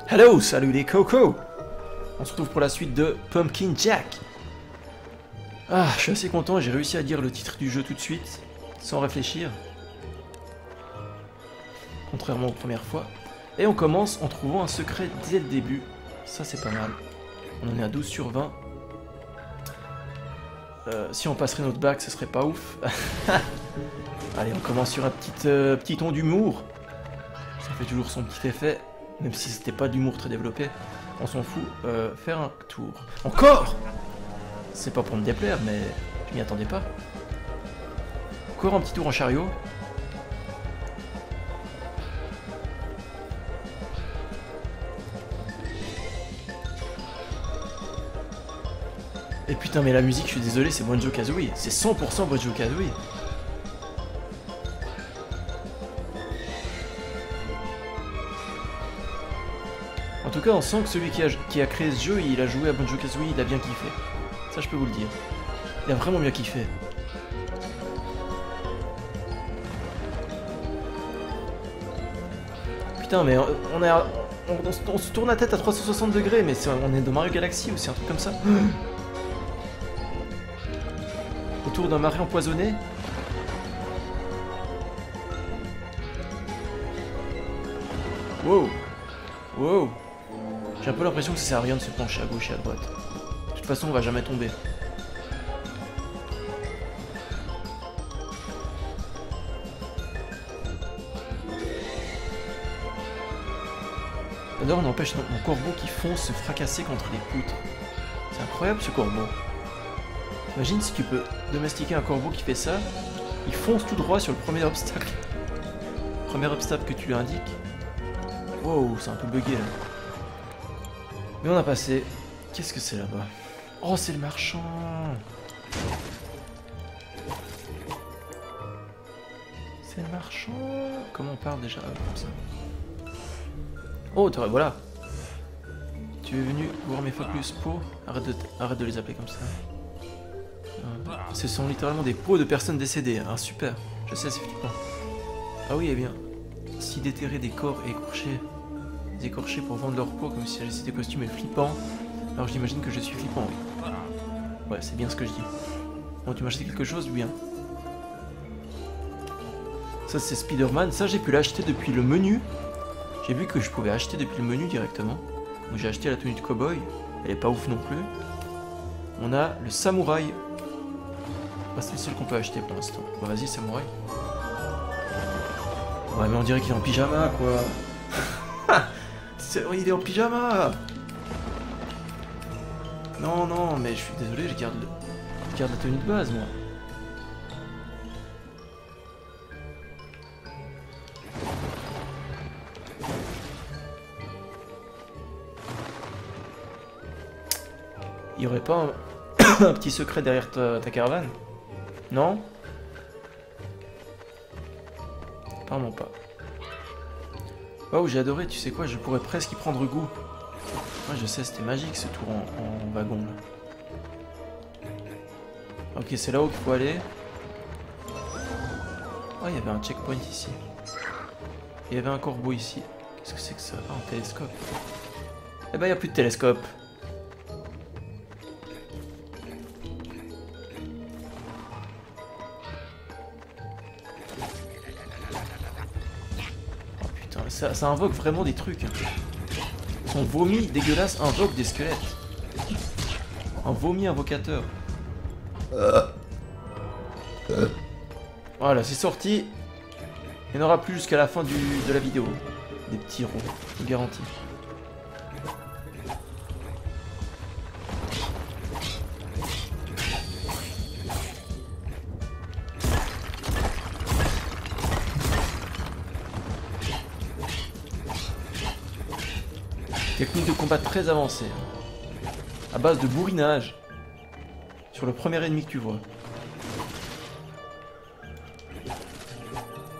Hello, salut les cocos. On se retrouve pour la suite de Pumpkin Jack. Ah, je suis assez content, j'ai réussi à dire le titre du jeu tout de suite, sans réfléchir. Contrairement aux premières fois. Et on commence en trouvant un secret dès le début. Ça c'est pas mal. On en est à 12 sur 20. Si on passerait notre bac, ce serait pas ouf. Allez, on commence sur un petit ton d'humour. Ça fait toujours son petit effet. Même si c'était pas d'humour très développé. On s'en fout. Faire un tour. Encore! C'est pas pour me déplaire, mais je m'y attendais pas. Encore un petit tour en chariot. Et putain, mais la musique, je suis désolé, c'est Banjo-Kazooie. C'est 100% Banjo-Kazooie. En tout cas, on sent que celui qui a créé ce jeu, il a joué à Banjo-Kazooie, il a bien kiffé. Ça, je peux vous le dire. Il a vraiment bien kiffé. Putain, mais on se tourne la tête à 360 degrés, mais on est dans Mario Galaxy ou c'est un truc comme ça. Autour d'un marais empoisonné. Wow. Wow. J'ai un peu l'impression que ça sert à rien de se pencher à gauche et à droite. De toute façon, on va jamais tomber. D'ailleurs, on empêche mon corbeau qui fonce se fracasser contre les poutres. C'est incroyable ce corbeau. Imagine si tu peux domestiquer un corbeau qui fait ça, il fonce tout droit sur le premier obstacle. Premier obstacle que tu lui indiques. Wow, c'est un peu bugué là. Mais on a passé. Qu'est-ce que c'est là-bas? Oh, c'est le marchand. C'est le marchand. Comment on parle déjà comme ça? Oh, voilà. Tu es venu voir mes focus pots? Arrête de les appeler comme ça. Ce sont littéralement des pots de personnes décédées. Ah, super. Je sais, c'est flippant. Ah oui, eh bien. Si déterrer des corps et écorchés pour vendre leur peau comme si c'était des costumes est flippant, alors j'imagine que je suis flippant, oui. Ouais, c'est bien ce que je dis. Bon, tu m'as acheté quelque chose, bien. Ça, c'est Spider-Man. Ça, j'ai pu l'acheter depuis le menu. J'ai vu que je pouvais acheter depuis le menu directement. Donc j'ai acheté la tenue de cowboy. Elle est pas ouf non plus. On a le samouraï. Bah, c'est le seul qu'on peut acheter pour l'instant. Bon, vas-y, samouraï. Ouais, mais on dirait qu'il est en pyjama, quoi. Il est en pyjama. Non, non, mais je suis désolé, je garde la tenue de base, moi. Il y aurait pas un petit secret derrière ta caravane? Non? Apparemment pas. Oh, j'ai adoré, tu sais quoi, je pourrais presque y prendre goût. Ouais, je sais, c'était magique ce tour en wagon là. Ok, c'est là-haut qu'il faut aller. Oh, il y avait un checkpoint ici. Il y avait un corbeau ici. Qu'est-ce que c'est que ça? Ah, un télescope. Eh ben, il n'y a plus de télescope. Ça invoque vraiment des trucs. Son vomi dégueulasse invoque des squelettes. Un vomi invocateur. Voilà, c'est sorti. Il n'y en aura plus jusqu'à la fin de la vidéo. Des petits ronds, je vous garantis. Technique de combat très avancée. À base de bourrinage. Sur le premier ennemi que tu vois.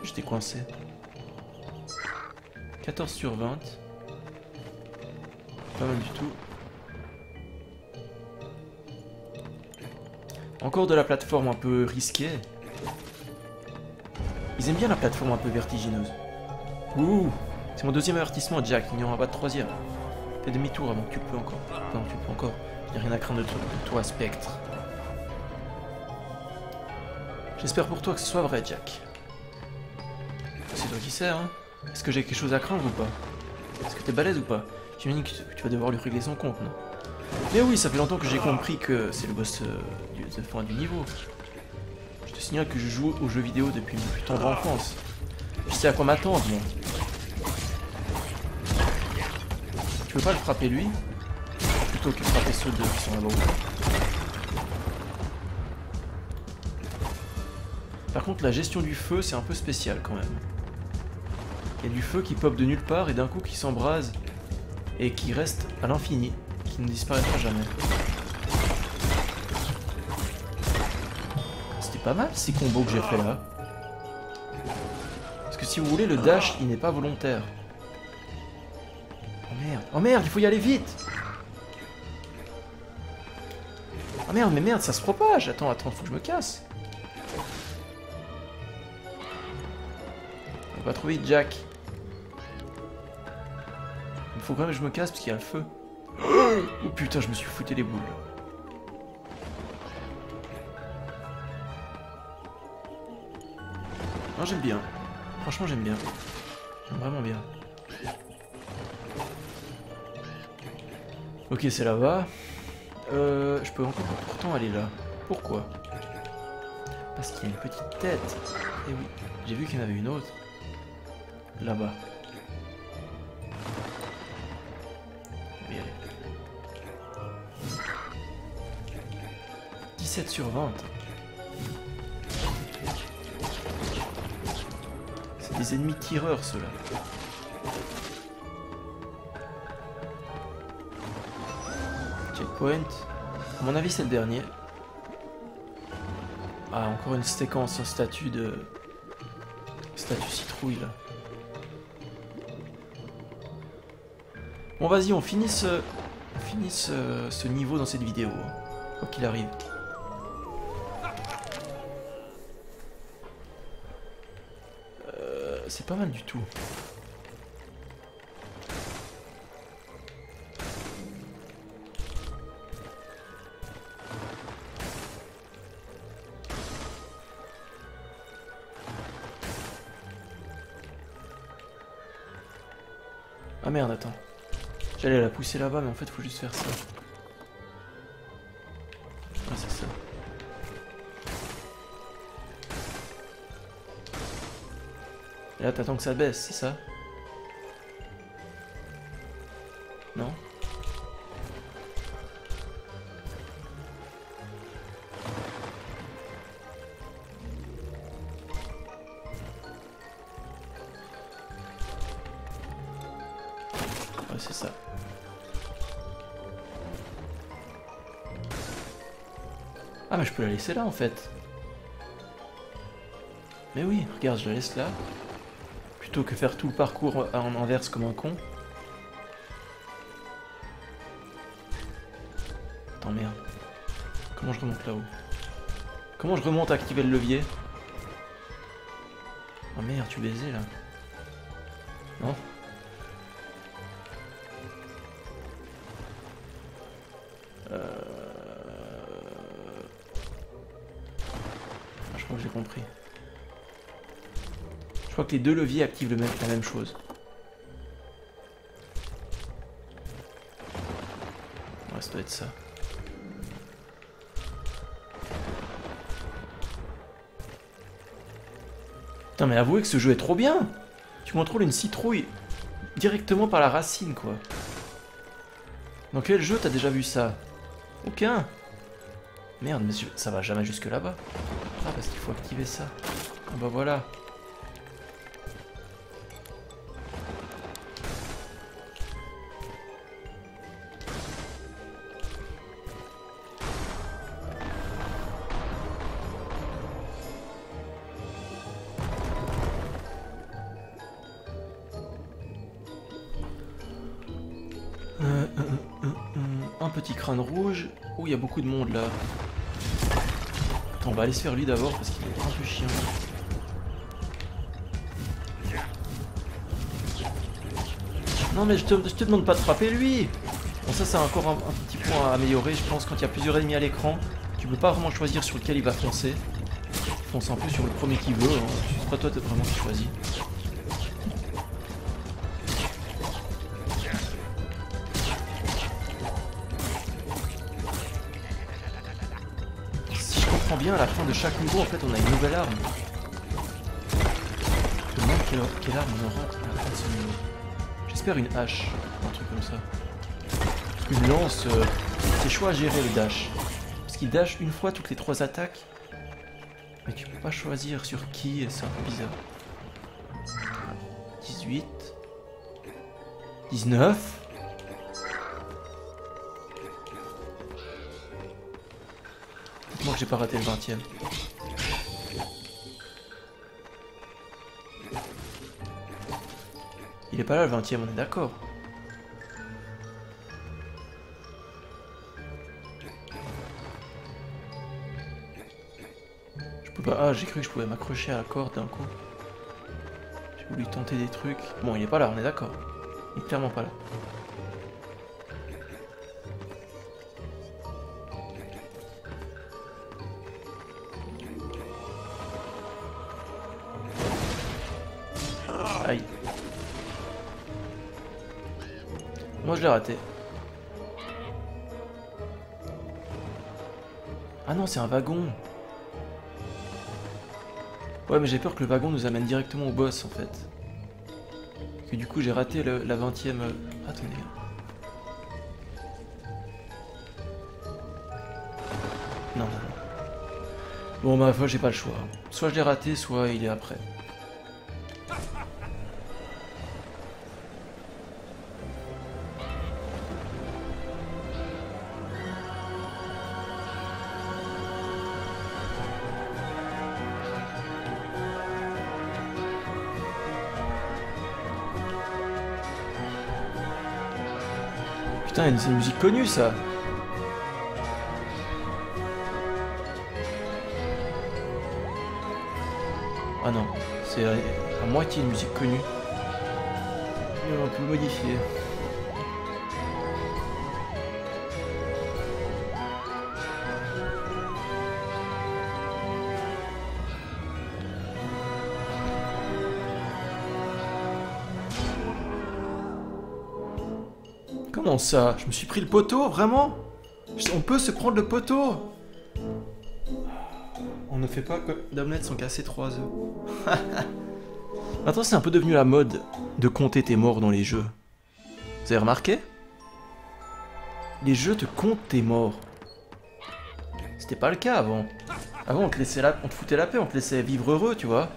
J'étais coincé. 14 sur 20. Pas mal du tout. Encore de la plateforme un peu risquée. Ils aiment bien la plateforme un peu vertigineuse. Ouh, c'est mon deuxième avertissement, Jack, il n'y en aura pas de troisième. Fais demi-tour avant que tu peux encore. Non, tu peux encore. Y'a rien à craindre de toi, Spectre. J'espère pour toi que ce soit vrai, Jack. C'est toi qui sais, hein. Est-ce que j'ai quelque chose à craindre ou pas? Est-ce que t'es balèze ou pas? J'imagine que tu vas devoir lui régler son compte, non? Mais oui, ça fait longtemps que j'ai compris que c'est le boss de fin du niveau. Je te signale que je joue aux jeux vidéo depuis ma plus tendre enfance. Je sais à quoi m'attendre, moi. Tu veux pas le frapper lui? Plutôt que frapper ceux deux qui sont là-bas. Par contre, la gestion du feu, c'est un peu spécial quand même. Il y a du feu qui pop de nulle part et d'un coup qui s'embrase et qui reste à l'infini, qui ne disparaîtra jamais. C'était pas mal ces combos que j'ai fait là. Parce que si vous voulez, le dash, il n'est pas volontaire. Oh merde, il faut y aller vite! Oh merde, mais merde, ça se propage! Attends, faut que je me casse. On va trop vite, Jack. Il faut quand même que je me casse parce qu'il y a le feu. Oh putain, je me suis foutu les boules. Non, j'aime bien. Franchement, j'aime bien. J'aime vraiment bien. Ok, c'est là-bas. Je peux encore pourtant aller là. Pourquoi? Parce qu'il y a une petite tête. Et oui, j'ai vu qu'il y en avait une autre. Là-bas. 17 sur 20. C'est des ennemis tireurs, ceux-là. Checkpoint. À mon avis, c'est le dernier. Ah, encore une séquence, un statut de... statut citrouille, là. Bon, vas-y, on finit ce niveau dans cette vidéo. Quoi qu'il arrive. C'est pas mal du tout. Ah merde, attends. J'allais la pousser là-bas, mais en fait, faut juste faire ça. Ah, c'est ça. Et là, t'attends que ça baisse, c'est ça? Non? Ouais, c'est ça. Ah, mais je peux la laisser là, en fait. Mais oui, regarde, je la laisse là. Plutôt que faire tout le parcours en inverse comme un con. Attends, merde. Comment je remonte là-haut? Comment je remonte à activer le levier? Oh merde, tu baisais là. Non? Je crois que j'ai compris. Je crois que les deux leviers activent la même chose. Ouais, ça doit être ça. Putain, mais avouez que ce jeu est trop bien! Tu contrôles une citrouille directement par la racine, quoi. Dans quel jeu t'as déjà vu ça? Aucun! Merde, mais ça va jamais jusque là-bas. Ah, parce qu'il faut activer ça. Ah bah voilà. Un petit crâne rouge. Oh, il y a beaucoup de monde là. Attends, on va aller se faire lui d'abord parce qu'il est un peu chiant. Non mais je te demande pas de frapper lui. Bon ça c'est encore un petit point à améliorer. Je pense quand il y a plusieurs ennemis à l'écran, tu peux pas vraiment choisir sur lequel il va foncer. Il fonce un peu sur le premier qu'il veut. Hein. C'est pas toi vraiment qui choisis. Si je comprends bien, à la fin de chaque niveau, en fait, on a une nouvelle arme. Je me demande quelle arme on aura à la fin de ce niveau. J'espère une hache, un truc comme ça. Une lance, c'est chaud à gérer le dash. Parce qu'il dash une fois toutes les 3 attaques. Mais tu peux pas choisir sur qui, et c'est un peu bizarre. 18. 19. Dites-moi que j'ai pas raté le 20e. Il est pas là le 20e, on est d'accord. Ah, j'ai cru que je pouvais m'accrocher à la corde d'un coup. J'ai voulu tenter des trucs. Bon, il est pas là, on est d'accord. Il est clairement pas là. Aïe. Moi, je l'ai raté. Ah non, c'est un wagon. Ouais, mais j'ai peur que le wagon nous amène directement au boss en fait. Que du coup j'ai raté la 20e. Attendez. Non, non, non. Bon, bah, fois j'ai pas le choix. Soit je l'ai raté, soit il est après. Putain, c'est une musique connue ça. Ah non, c'est à moitié une musique connue. Mais on peut modifier. Comment ça? Je me suis pris le poteau, vraiment? On peut se prendre le poteau? On ne fait pas comme d'omelettes sans casser 3 œufs. Maintenant, c'est un peu devenu la mode de compter tes morts dans les jeux. Vous avez remarqué? Les jeux te comptent tes morts. C'était pas le cas avant. Avant, on te foutait la paix, on te laissait vivre heureux, tu vois.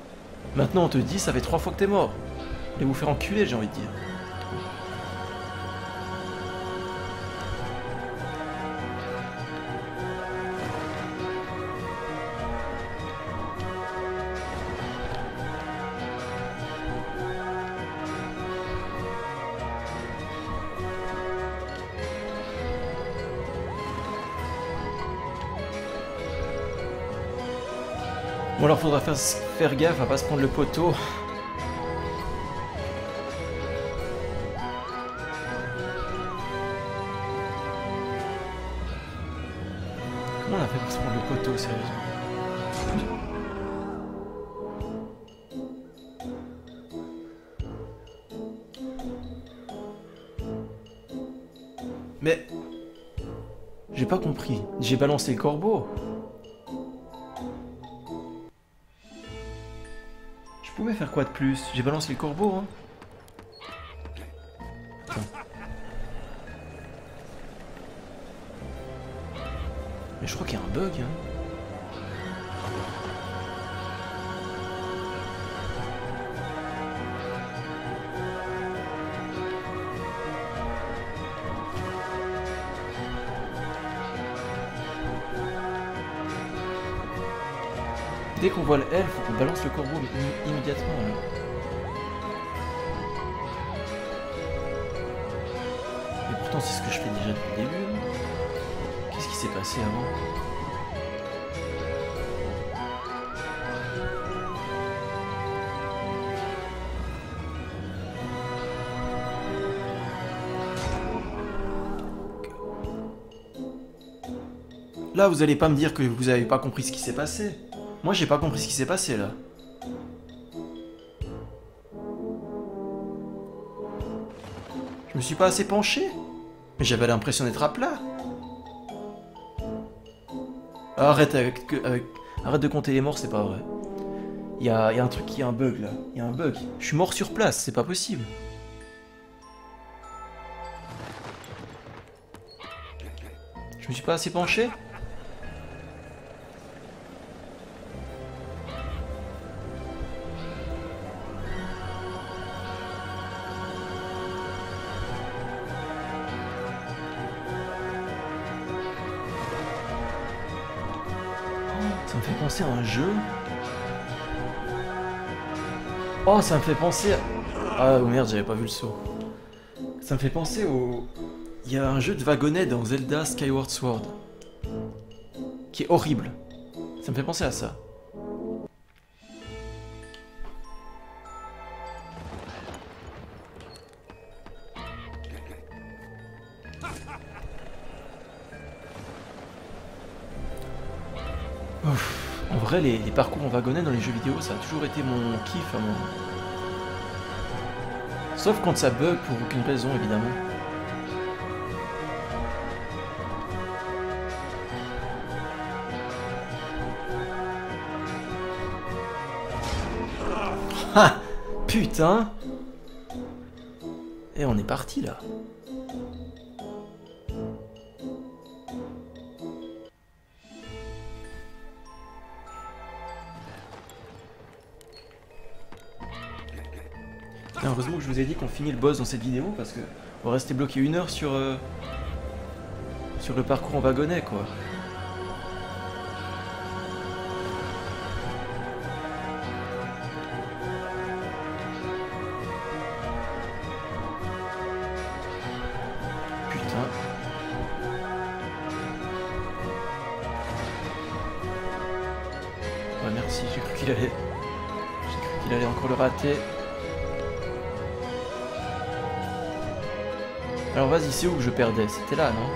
Maintenant, on te dit, ça fait 3 fois que t'es mort. Allez vous faire enculer, j'ai envie de dire. Bon alors faudra faire gaffe à pas se prendre le poteau. Comment on a fait pour se prendre le poteau, sérieusement? Mais... j'ai pas compris. J'ai balancé le corbeau. Je pouvais faire quoi de plus? J'ai balancé le corbeau, hein. Attends. Mais je crois qu'il y a un bug, hein. Dès qu'on voit le L, faut qu'on balance le corbeau immédiatement. Là. Et pourtant, c'est ce que je fais déjà depuis le début. Hein. Qu'est-ce qui s'est passé avant? Là, vous allez pas me dire que vous avez pas compris ce qui s'est passé. Moi, j'ai pas compris ce qui s'est passé, là. Je me suis pas assez penché? Mais j'avais l'impression d'être à plat. Arrête arrête de compter les morts, c'est pas vrai. Il y a un truc, il y a un bug, là. Il y a un bug. Je suis mort sur place, c'est pas possible. Je me suis pas assez penché? Ça me fait penser à un jeu. Oh, ça me fait penser à... Ah merde, j'avais pas vu le saut. Ça me fait penser au... Il y a un jeu de wagonnet dans Zelda Skyward Sword. Qui est horrible. Ça me fait penser à ça. Ouf. En vrai, les parcours en wagonnet dans les jeux vidéo, ça a toujours été mon kiff à moi. Sauf quand ça bug pour aucune raison, évidemment. Ah, putain! Et on est parti là. Heureusement que je vous ai dit qu'on finit le boss dans cette vidéo parce que on va rester bloqué 1 heure sur le parcours en wagonnet quoi. Putain. Ouais merci, j'ai cru qu'il allait encore le rater. Alors vas-y, c'est où que je perdais? C'était là, non?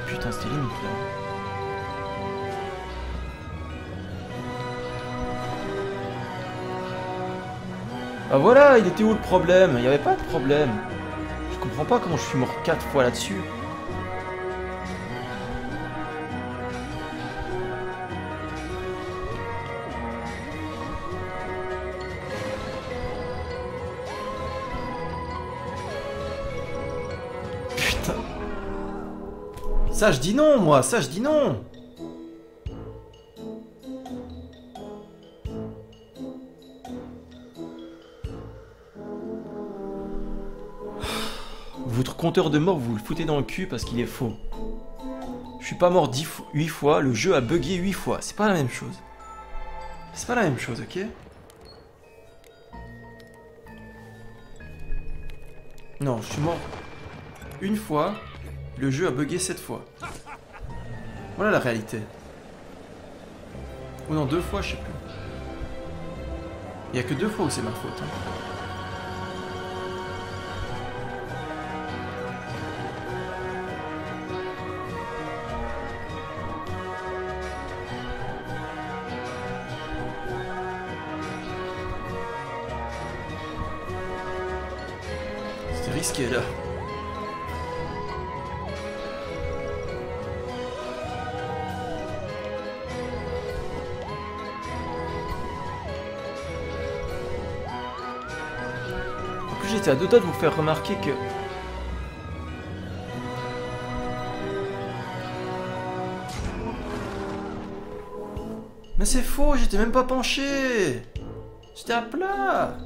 Putain, c'était limite là. Ah voilà, il était où le problème? Il n'y avait pas de problème. Je comprends pas comment je suis mort 4 fois là-dessus. Ça je dis non moi, ça je dis non. Votre compteur de mort vous le foutez dans le cul parce qu'il est faux. Je suis pas mort 8 fois, le jeu a bugué 8 fois, c'est pas la même chose. C'est pas la même chose, ok? Non, je suis mort 1 fois. Le jeu a bugué 7 fois. Voilà la réalité. Ou non, 2 fois, je sais plus. Il y a que 2 fois où c'est ma faute. Hein. C'était risqué là. J'étais à 2 doigts de vous faire remarquer que... Mais c'est faux, j'étais même pas penché. J'étais à plat.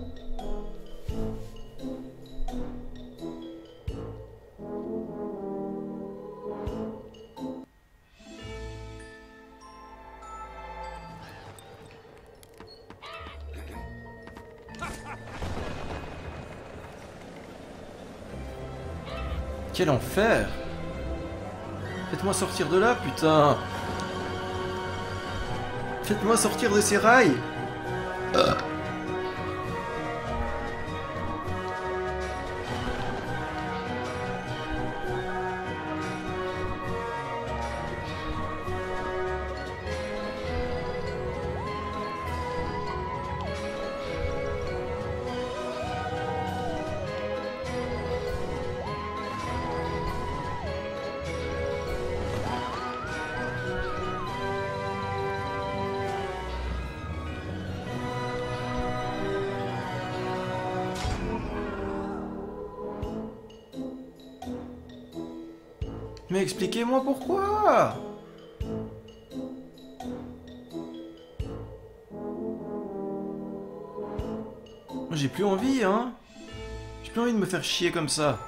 Quel enfer! Faites-moi sortir de là, putain! Faites-moi sortir de ces rails! Mais expliquez-moi pourquoi. Moi j'ai plus envie, hein. J'ai plus envie de me faire chier comme ça.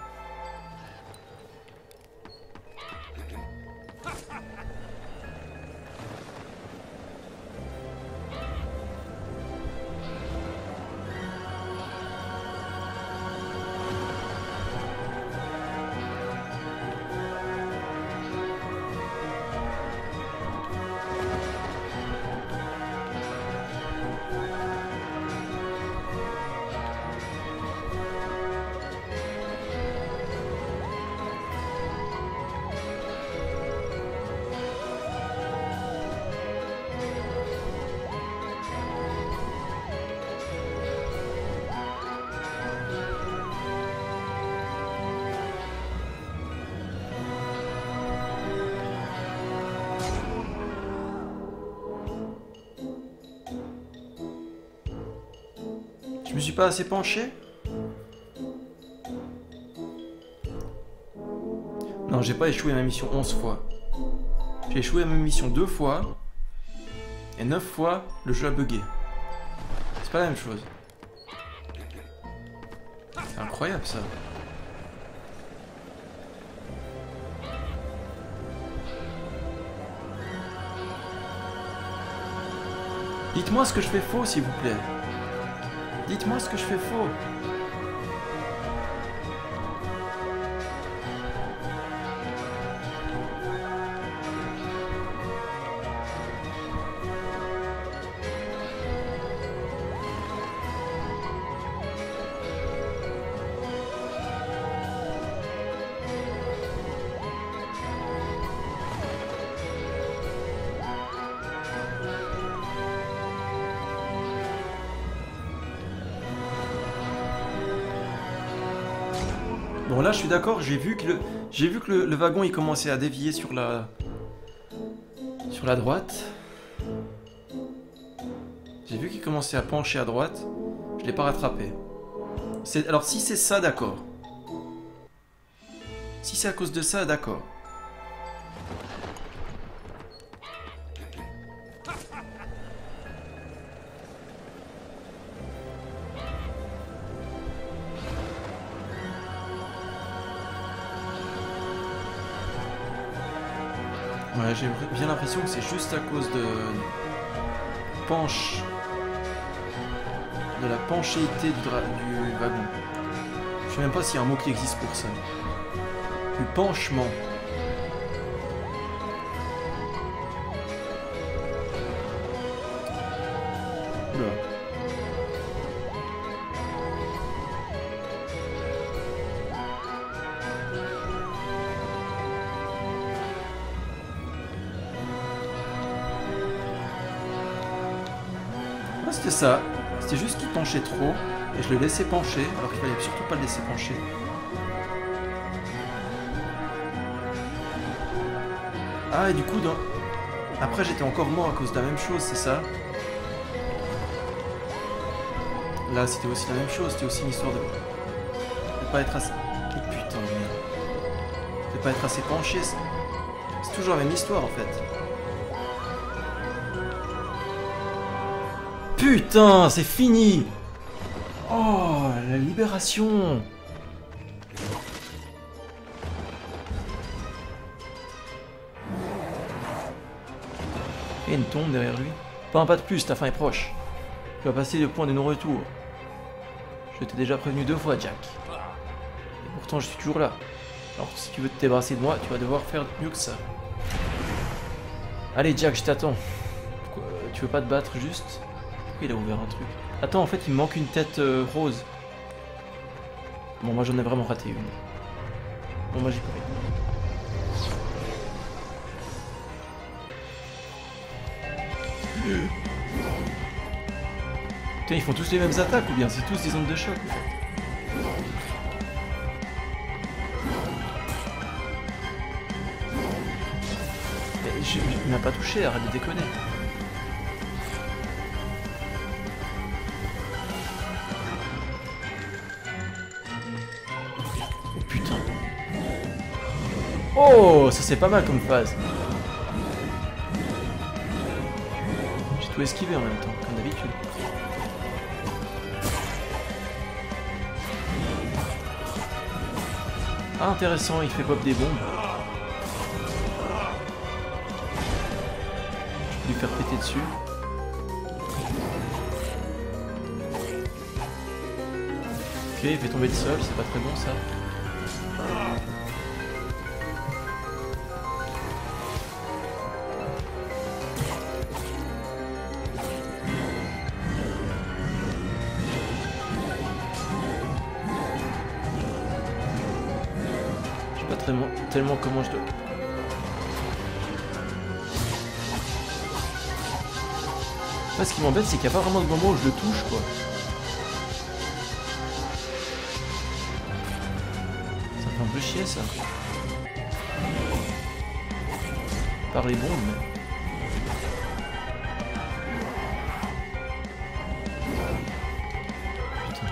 Je me suis pas assez penché? Non, j'ai pas échoué à ma mission 11 fois. J'ai échoué à ma mission 2 fois. Et 9 fois, le jeu a bugué. C'est pas la même chose. C'est incroyable ça. Dites-moi ce que je fais faux, s'il vous plaît. Dites-moi ce que je fais faux. Bon là je suis d'accord, j'ai vu que le wagon il commençait à dévier sur la droite. J'ai vu qu'il commençait à pencher à droite. Je l'ai pas rattrapé. Alors si c'est ça, d'accord. Si c'est à cause de ça, d'accord. Ouais, j'ai bien l'impression que c'est juste à cause de la penchéité du wagon. Je sais même pas s'il y a un mot qui existe pour ça. Du penchement. Oula. C'était ça, c'était juste qu'il penchait trop et je le laissais pencher alors qu'il fallait surtout pas le laisser pencher. Ah et du coup après j'étais encore mort à cause de la même chose, c'est ça? Là c'était aussi la même chose, c'était aussi une histoire de pas être assez... Oh, putain de merde. De pas être assez penché, c'est toujours la même histoire en fait. Putain, c'est fini! Oh, la libération! Et une tombe derrière lui. Pas un pas de plus, ta fin est proche. Tu vas passer le point de non-retour. Je t'ai déjà prévenu 2 fois, Jack. Et pourtant, je suis toujours là. Alors, si tu veux te débarrasser de moi, tu vas devoir faire mieux que ça. Allez, Jack, je t'attends. Tu veux pas te battre juste? Il a ouvert un truc. Attends, en fait, il me manque une tête rose. Bon, moi, j'en ai vraiment raté une. Bon, moi, j'y peux rien. Putain, ils font tous les mêmes attaques ou bien c'est tous des ondes de choc en fait. Mais il m'a pas touché, arrête de déconner. Oh, ça c'est pas mal comme phase. J'ai tout esquivé en même temps, comme d'habitude. Ah, intéressant, il fait pop des bombes. Je peux lui faire péter dessus. Ok, il fait tomber le sol, c'est pas très bon ça. Je sais pas tellement comment je dois... Là, ce qui m'embête, c'est qu'il n'y a pas vraiment de moment où je le touche, quoi. Ça fait un peu chier, ça. Par les bombes, mais... Putain.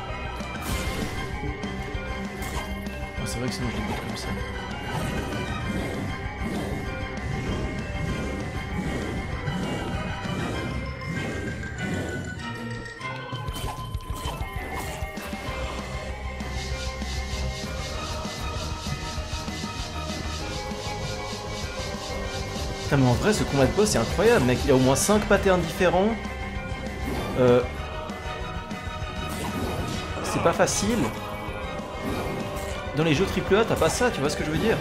Ah, c'est vrai que sinon je les bute comme ça. Putain, mais en vrai, ce combat de boss est incroyable, mec. Il y a au moins 5 patterns différents. C'est pas facile. Dans les jeux AAA, t'as pas ça, tu vois ce que je veux dire?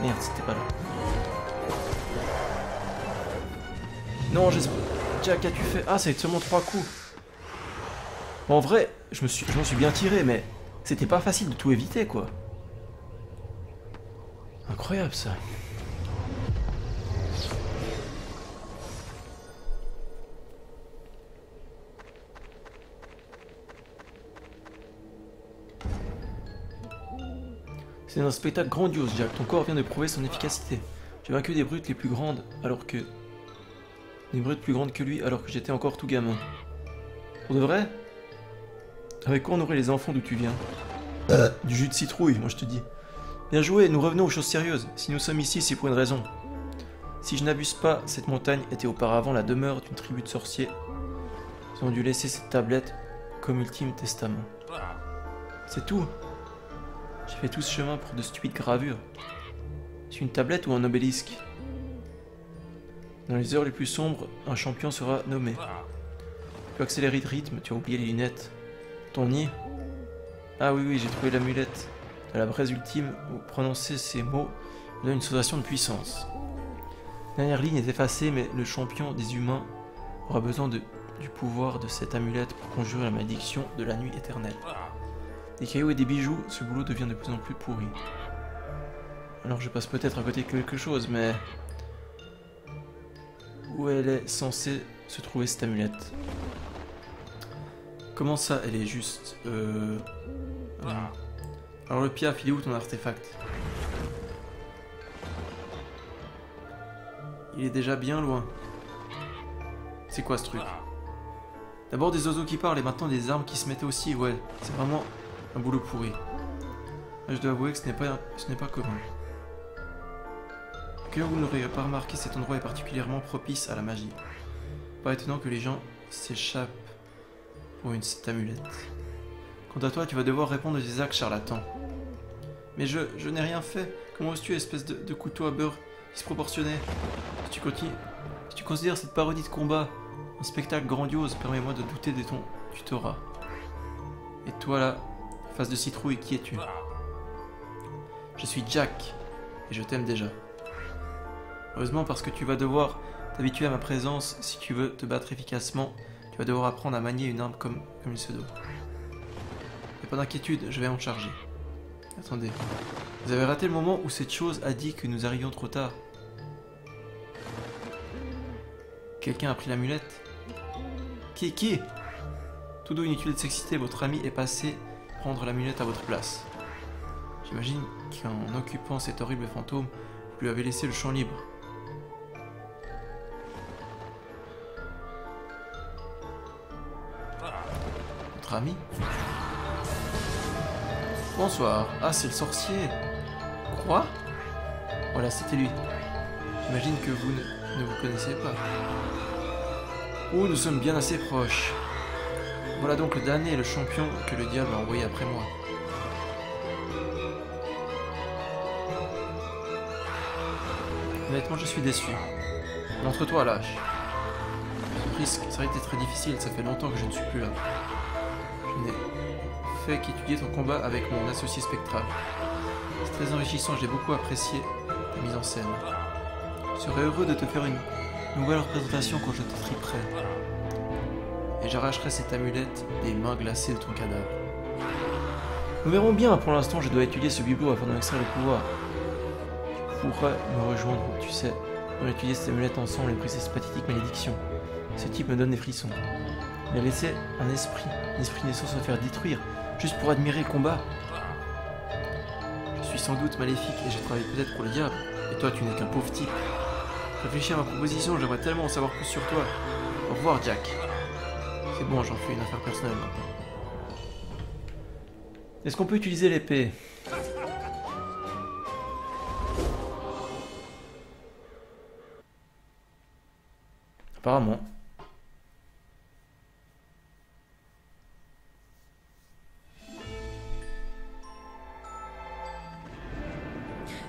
Merde, c'était pas là. Non, j'espère... Jack, qu'as-tu fait? Ah, c'est seulement 3 coups. Bon, en vrai, je m'en suis bien tiré, mais c'était pas facile de tout éviter, quoi. Incroyable, ça. C'est un spectacle grandiose, Jack. Ton corps vient de prouver son efficacité. J'ai vaincu des brutes les plus grandes, alors que... Des brutes plus grandes que lui, alors que j'étais encore tout gamin. Pour de vrai? Avec quoi on nourrit les enfants d'où tu viens? Du jus de citrouille, moi je te dis. Bien joué, nous revenons aux choses sérieuses. Si nous sommes ici, c'est pour une raison. Si je n'abuse pas, cette montagne était auparavant la demeure d'une tribu de sorciers. Ils ont dû laisser cette tablette comme ultime testament. C'est tout. J'ai fait tout ce chemin pour de stupides gravures. C'est une tablette ou un obélisque? Dans les heures les plus sombres, un champion sera nommé. Tu peux accélérer de rythme, tu as oublié les lunettes. Ton nid? Ah oui, j'ai trouvé l'amulette. À la braise ultime, où prononcer ces mots donne une sensation de puissance. La dernière ligne est effacée, mais le champion des humains aura besoin du pouvoir de cette amulette pour conjurer la malédiction de la nuit éternelle. Des cailloux et des bijoux, ce boulot devient de plus en plus pourri. Alors je passe peut-être à côté de quelque chose, mais... Où elle est censée se trouver cette amulette? Comment ça, elle est juste... Alors le Piaf, il est où ton artefact? Il est déjà bien loin. C'est quoi ce truc? D'abord des oiseaux qui parlent et maintenant des armes qui se mettaient aussi, ouais. C'est vraiment un boulot pourri. Là, je dois avouer que ce n'est pas commun. Que vous n'aurez pas remarqué, cet endroit est particulièrement propice à la magie. Pas étonnant que les gens s'échappent pour cette amulette. Quant à toi, tu vas devoir répondre à des actes charlatans. Mais je n'ai rien fait. Comment oses-tu, espèce de couteau à beurre disproportionné? Si tu considères cette parodie de combat un spectacle grandiose, permets-moi de douter de ton tutorat. Et toi là, face de citrouille, qui es-tu? Je suis Jack, et je t'aime déjà. Heureusement, parce que tu vas devoir t'habituer à ma présence si tu veux te battre efficacement. Tu vas devoir apprendre à manier une arme comme il se doit. Et pas d'inquiétude, je vais en charger. Attendez, vous avez raté le moment où cette chose a dit que nous arrivions trop tard. Quelqu'un a pris l'amulette? Qui? Tout doux, inutile de s'exciter, votre ami est passé prendre l'amulette à votre place. J'imagine qu'en occupant cet horrible fantôme, vous lui avez laissé le champ libre. notre ami. Bonsoir. Ah, c'est le sorcier. Quoi? Voilà, c'était lui. J'imagine que vous ne vous connaissez pas. Oh, nous sommes bien assez proches. Voilà donc le damné et le champion que le diable a envoyé après moi. Honnêtement, je suis déçu. Montre-toi, lâche. Ça aurait été très difficile, ça fait longtemps que je ne suis plus là. Je n'ai fait qu'étudier ton combat avec mon associé spectral. C'est très enrichissant, j'ai beaucoup apprécié ta mise en scène. Je serais heureux de te faire une nouvelle représentation quand je te triperai. Et j'arracherai cette amulette des mains glacées de ton cadavre. Nous verrons bien, pour l'instant je dois étudier ce bibelot afin d'en extraire le pouvoir. Tu pourrais me rejoindre, tu sais. On va étudier cette amulette ensemble et briser cette pathétique malédiction. Ce type me donne des frissons. Il a laissé un esprit naissant se faire détruire, juste pour admirer le combat. Je suis sans doute maléfique et je travaille peut-être pour le diable. Et toi, tu n'es qu'un pauvre type. Réfléchis à ma proposition, j'aimerais tellement en savoir plus sur toi. Au revoir, Jack. C'est bon, j'en fais une affaire personnelle maintenant. Est-ce qu'on peut utiliser l'épée? Apparemment.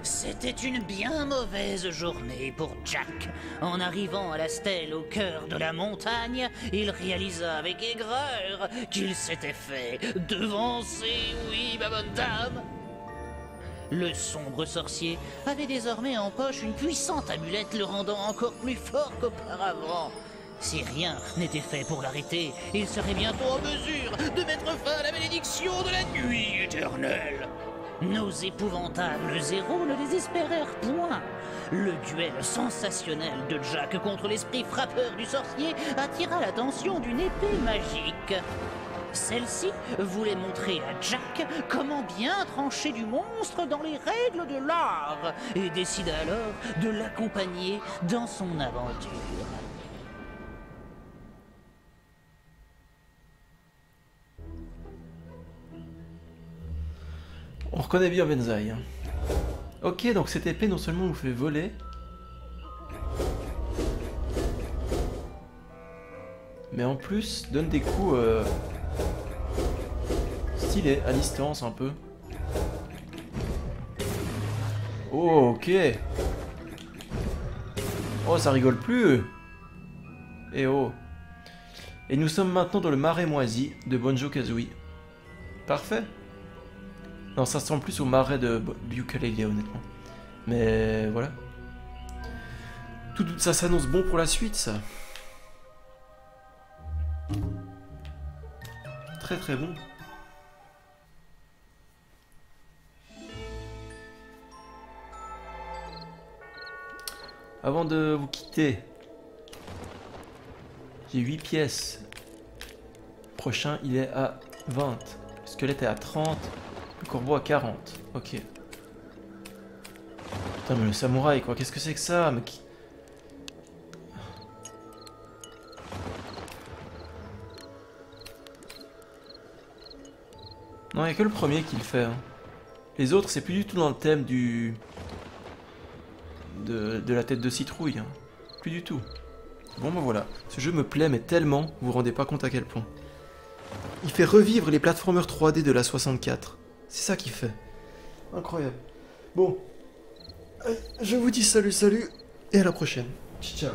C'était une bien mauvaise journée pour Jack. En arrivant à la stèle au cœur de la montagne, il réalisa avec aigreur qu'il s'était fait devancer, oui, ma bonne dame. Le sombre sorcier avait désormais en poche une puissante amulette le rendant encore plus fort qu'auparavant. Si rien n'était fait pour l'arrêter, il serait bientôt en mesure de mettre fin à la malédiction de la nuit éternelle. Nos épouvantables héros ne désespérèrent point. Le duel sensationnel de Jack contre l'esprit frappeur du sorcier attira l'attention d'une épée magique. Celle-ci voulait montrer à Jack comment bien trancher du monstre dans les règles de l'art et décida alors de l'accompagner dans son aventure. On reconnaît bien Benzaï. Ok, donc cette épée non seulement nous fait voler, mais en plus donne des coups stylés, à distance un peu. Oh, ok. Oh, ça rigole plus. Eh oh. Et nous sommes maintenant dans le marais moisi de Banjo-Kazooie. Parfait. Non, ça ressemble plus au marais de Yooka-Laylee, honnêtement. Mais voilà. Tout ça s'annonce bon pour la suite, ça. Très très bon. Avant de vous quitter, j'ai 8 pièces. Le prochain, il est à 20. Le squelette est à 30. Le corbeau à 40, ok. Putain, mais le samouraï, quoi, qu'est-ce que c'est que ça, mec? Non, il n'y a que le premier qui le fait. Hein. Les autres, c'est plus du tout dans le thème du... de la tête de citrouille. Hein. Plus du tout. Bon, ben voilà. Ce jeu me plaît, mais tellement, vous vous rendez pas compte à quel point. Il fait revivre les platformers 3D de la 64. C'est ça qu'il fait. Incroyable. Bon. Je vous dis salut, et à la prochaine. Ciao.